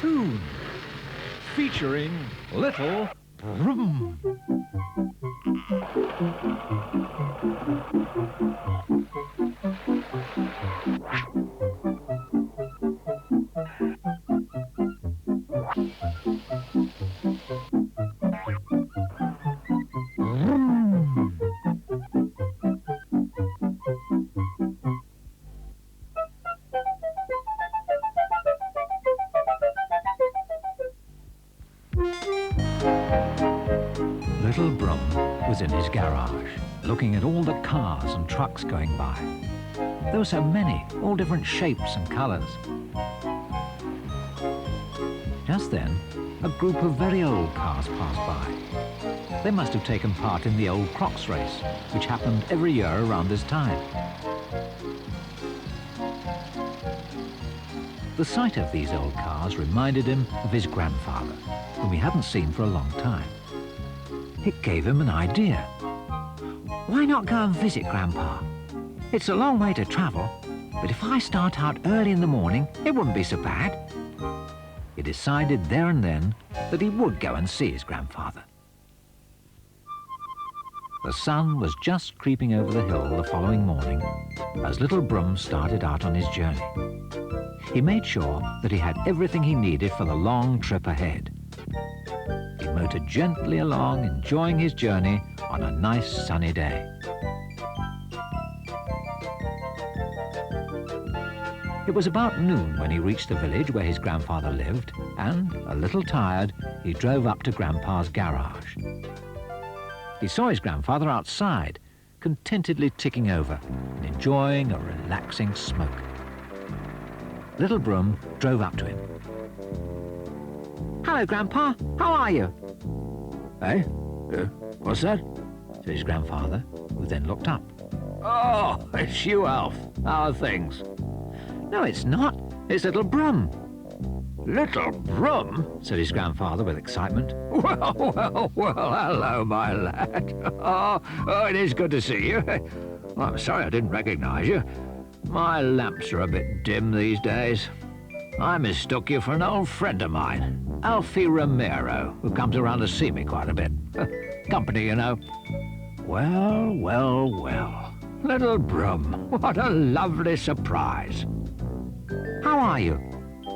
cartoon featuring Little Brrm. Little Brrm was in his garage, looking at all the cars and trucks going by. There were so many, all different shapes and colours. Just then, a group of very old cars passed by. They must have taken part in the old Crocs race, which happened every year around this time. The sight of these old cars reminded him of his grandfather, whom he hadn't seen for a long time. It gave him an idea. Why not go and visit Grandpa? It's a long way to travel, but if I start out early in the morning, it wouldn't be so bad. He decided there and then that he would go and see his grandfather. The sun was just creeping over the hill the following morning as Little Brrm started out on his journey. He made sure that he had everything he needed for the long trip ahead. He motored gently along, enjoying his journey on a nice sunny day. It was about noon when he reached the village where his grandfather lived, and, a little tired, he drove up to Grandpa's garage. He saw his grandfather outside, contentedly ticking over and enjoying a relaxing smoke. Little Brrm drove up to him. "Hello, Grandpa. How are you?" "Eh? What's that?" said his grandfather, who then looked up. "Oh, it's you, Alf. How are things?" "No, it's not. It's Little Brrm." "Little Brrm?" said his grandfather with excitement. Well, hello, my lad. Oh, it is good to see you. Well, I'm sorry I didn't recognize you. My lamps are a bit dim these days. I mistook you for an old friend of mine, Alfie Romero, who comes around to see me quite a bit. Company, you know. Well. Little Brrm, what a lovely surprise. "How are you?"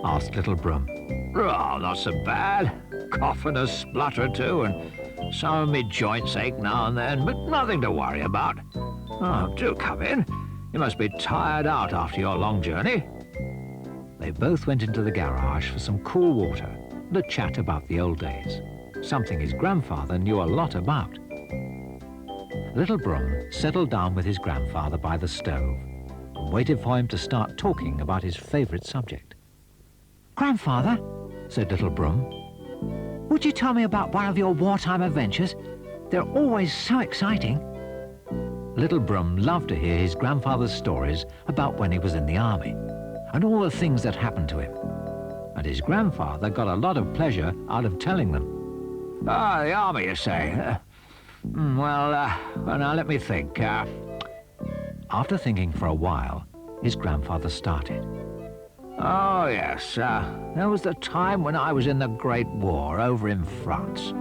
asked Little Brrm. "Oh, not so bad. Cough and a splutter or two, and some of me joints ache now and then, but nothing to worry about. Oh, do come in. You must be tired out after your long journey." They both went into the garage for some cool water and a chat about the old days, something his grandfather knew a lot about. Little Brrm settled down with his grandfather by the stove and waited for him to start talking about his favourite subject. "Grandfather," said Little Brrm, "would you tell me about one of your wartime adventures? They're always so exciting." Little Brrm loved to hear his grandfather's stories about when he was in the army and all the things that happened to him. And his grandfather got a lot of pleasure out of telling them. "Ah, the army, you say? Well, now let me think. After thinking for a while, his grandfather started. "Oh, yes, there was the time when I was in the Great War over in France.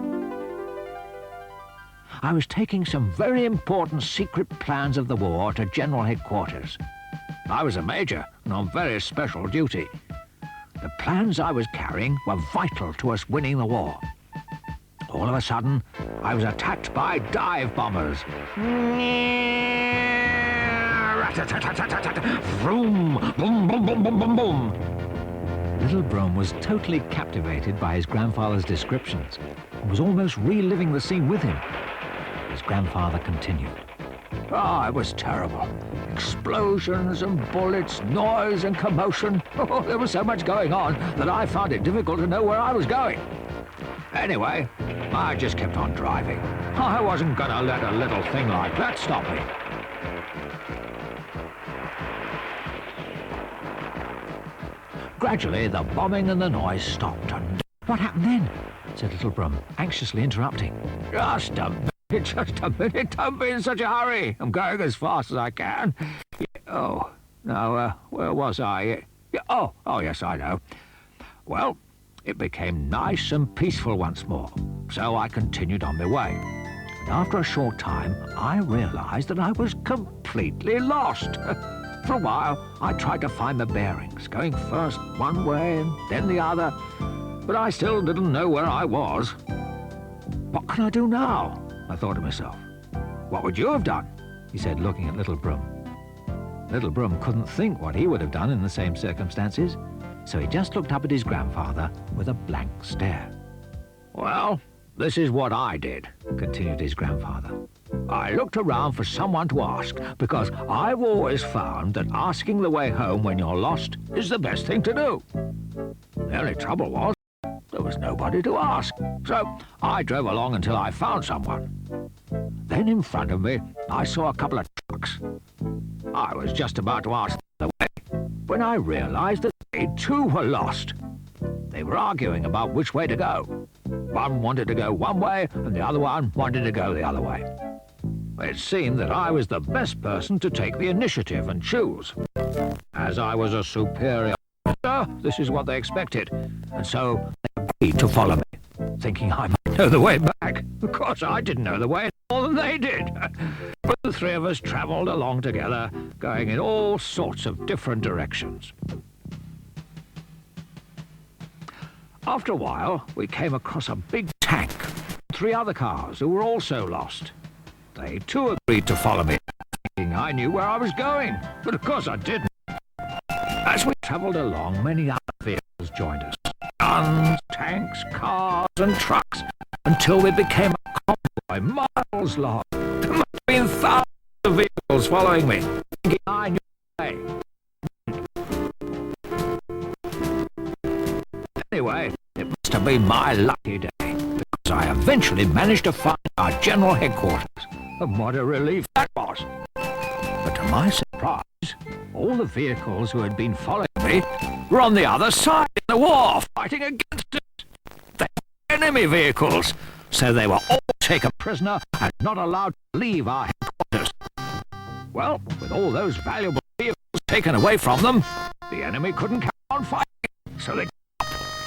I was taking some very important secret plans of the war to General Headquarters. I was a major and on very special duty. The plans I was carrying were vital to us winning the war. All of a sudden, I was attacked by dive bombers. Vroom, boom, boom, boom, boom, boom, boom." Little Brrm was totally captivated by his grandfather's descriptions and was almost reliving the scene with him. His grandfather continued. "Oh, it was terrible. Explosions and bullets, noise and commotion. Oh, there was so much going on that I found it difficult to know where I was going. Anyway, I just kept on driving. I wasn't going to let a little thing like that stop me." Gradually, the bombing and the noise stopped, and... "What happened then?" said Little Brrm, anxiously interrupting. Just a minute. Don't be in such a hurry. I'm going as fast as I can. Where was I? Oh, yes, I know. Well, it became nice and peaceful once more, so I continued on my way. And after a short time, I realized that I was completely lost. For a while, I tried to find the bearings, going first one way and then the other, but I still didn't know where I was. What can I do now? I thought to myself. What would you have done? He said, looking at Little Brrm. Little Brrm couldn't think what he would have done in the same circumstances, so he just looked up at his grandfather with a blank stare. Well, this is what I did, continued his grandfather. I looked around for someone to ask, because I've always found that asking the way home when you're lost is the best thing to do. The only trouble was, there was nobody to ask, so I drove along until I found someone. Then in front of me, I saw a couple of trucks. I was just about to ask the way when I realized that they too were lost. They were arguing about which way to go. One wanted to go one way, and the other one wanted to go the other way. It seemed that I was the best person to take the initiative and choose. As I was a superior officer, this is what they expected, and so they agreed to follow me, thinking I might know the way back. Of course, I didn't know the way more than they did. But the three of us travelled along together, going in all sorts of different directions. After a while, we came across a big tank, 3 other cars who were also lost. They too agreed to follow me, thinking I knew where I was going, but of course I didn't. As we travelled along, many other vehicles joined us. Guns, tanks, cars and trucks, until we became a convoy miles long. There must have been thousands of vehicles following me, thinking I knew the way. Anyway, it must have been my lucky day, because I eventually managed to find our general headquarters, and what a relief that was. But to my surprise, all the vehicles who had been following me were on the other side in the war, fighting against us. They were enemy vehicles, so they were all taken prisoner and not allowed to leave our headquarters. Well, with all those valuable vehicles taken away from them, the enemy couldn't carry on fighting, so they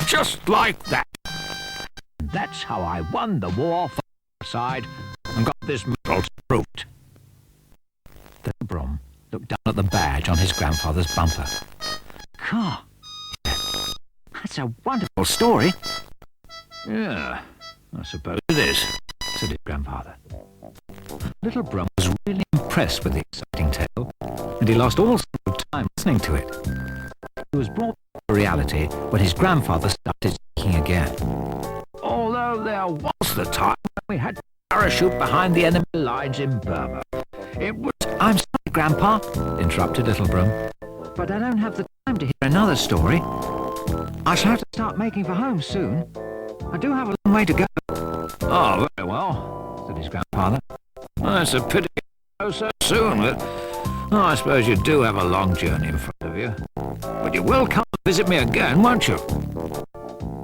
just like that. And that's how I won the war for our side and got this medal to prove it. The Brrm looked down at the badge on his grandfather's bumper. God, that's a wonderful story. Yeah, I suppose it is, said his grandfather. Little Brrm was really impressed with the exciting tale, and he lost all sort of time listening to it. He was brought back to reality when his grandfather started speaking again. Although there was the time when we had to parachute behind the enemy lines in Burma, it was... I'm sorry, Grandpa, interrupted Little Brrm, but I don't have the time to hear another story. I shall have to start making for home soon. I do have a long way to go. Oh, very well, said his grandfather. Well, it's a pity to go so soon, but I suppose you do have a long journey in front of you. But you will come and visit me again, won't you?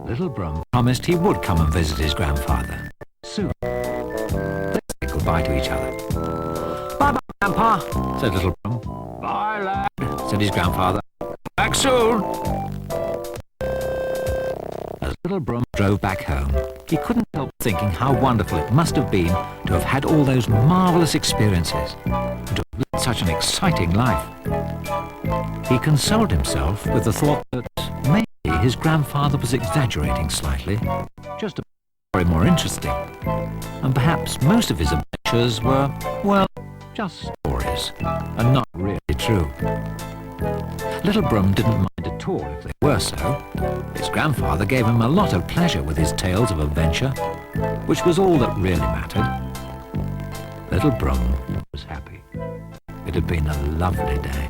Little Brrm promised he would come and visit his grandfather soon. They said goodbye to each other. Bye-bye, Grandpa, said Little Brrm. Bye, lad, said his grandfather. Back soon. As Little Brrm drove back home, he couldn't help thinking how wonderful it must have been to have had all those marvellous experiences and to have lived such an exciting life. He consoled himself with the thought that maybe his grandfather was exaggerating slightly, just to make the story more interesting, and perhaps most of his adventures were, well, just stories, and not really true. Little Brrm didn't mind at all if they were so. His grandfather gave him a lot of pleasure with his tales of adventure, which was all that really mattered. Little Brrm was happy. It had been a lovely day.